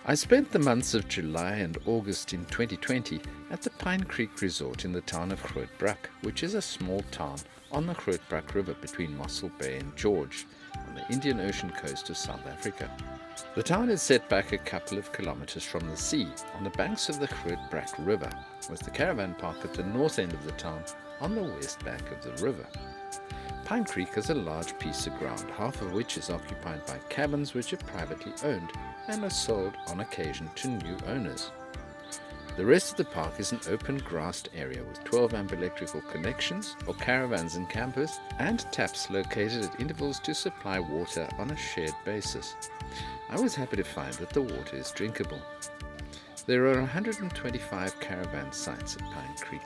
I spent the months of July and August in 2020 at the Pine Creek Resort in the town of Groot Brak, which is a small town on the Groot Brak River between Mossel Bay and George, on the Indian Ocean coast of South Africa. The town is set back a couple of kilometers from the sea, on the banks of the Groot Brak River, with the Caravan Park at the north end of the town on the west bank of the river. Pine Creek is a large piece of ground, half of which is occupied by cabins which are privately owned and are sold on occasion to new owners. The rest of the park is an open grassed area with 12 amp electrical connections or caravans and campers and taps located at intervals to supply water on a shared basis. I was happy to find that the water is drinkable. There are 125 caravan sites at Pine Creek.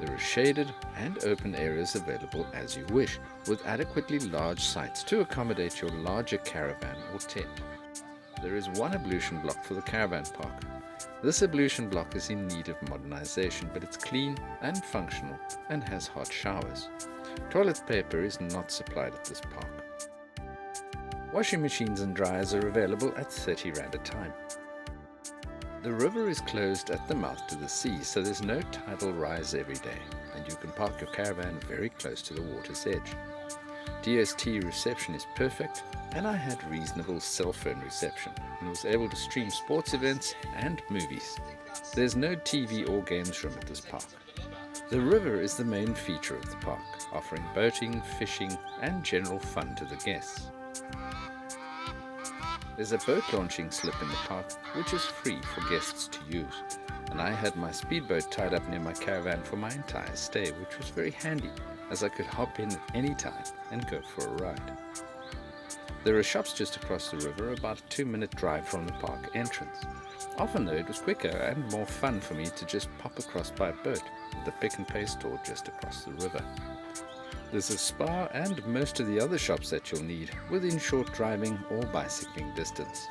There are shaded and open areas available as you wish, with adequately large sites to accommodate your larger caravan or tent. There is one ablution block for the caravan park. This ablution block is in need of modernization, but it's clean and functional and has hot showers. Toilet paper is not supplied at this park. Washing machines and dryers are available at 30 Rand a time. The river is closed at the mouth to the sea, so there's no tidal rise every day, and you can park your caravan very close to the water's edge. DST reception is perfect, and I had reasonable cell phone reception and was able to stream sports events and movies. There's no TV or games room at this park. The river is the main feature of the park, offering boating, fishing, and general fun to the guests. There's a boat launching slip in the park, which is free for guests to use, and I had my speedboat tied up near my caravan for my entire stay, which was very handy, as I could hop in at any time and go for a ride. There are shops just across the river, about a 2-minute drive from the park entrance. Often though, it was quicker and more fun for me to just pop across by boat, with the Pick and Pay store just across the river. There's a spa and most of the other shops that you'll need within short driving or bicycling distance.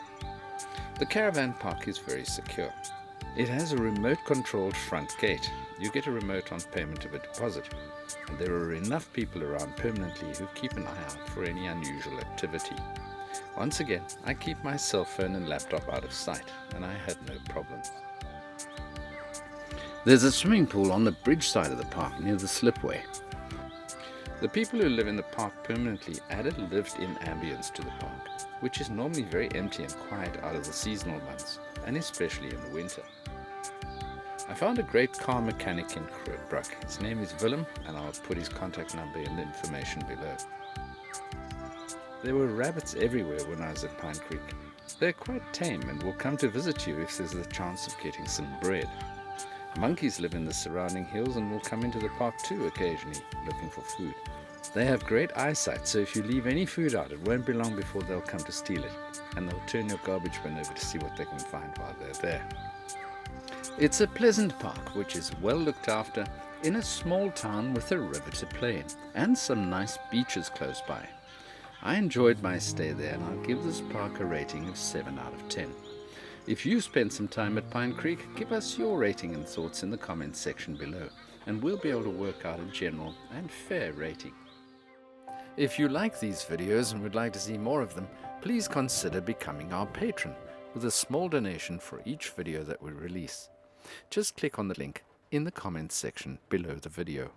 The caravan park is very secure. It has a remote-controlled front gate. You get a remote on payment of a deposit, and there are enough people around permanently who keep an eye out for any unusual activity. Once again, I keep my cell phone and laptop out of sight, and I had no problems. There's a swimming pool on the bridge side of the park near the slipway. The people who live in the park permanently add a lived-in ambience to the park, which is normally very empty and quiet out of the seasonal months, and especially in the winter. I found a great car mechanic in Groot Brak. His name is Willem, and I'll put his contact number in the information below. There were rabbits everywhere when I was at Pine Creek. They're quite tame and will come to visit you if there's the chance of getting some bread. Monkeys live in the surrounding hills and will come into the park too occasionally, looking for food. They have great eyesight, so if you leave any food out, it won't be long before they'll come to steal it, and they'll turn your garbage bin over to see what they can find while they're there. It's a pleasant park, which is well looked after, in a small town with a river to play in, and some nice beaches close by. I enjoyed my stay there, and I'll give this park a rating of 7 out of 10. If you spent some time at Pine Creek, give us your rating and thoughts in the comments section below, and we'll be able to work out a general and fair rating. If you like these videos and would like to see more of them, please consider becoming our patron with a small donation for each video that we release. Just click on the link in the comments section below the video.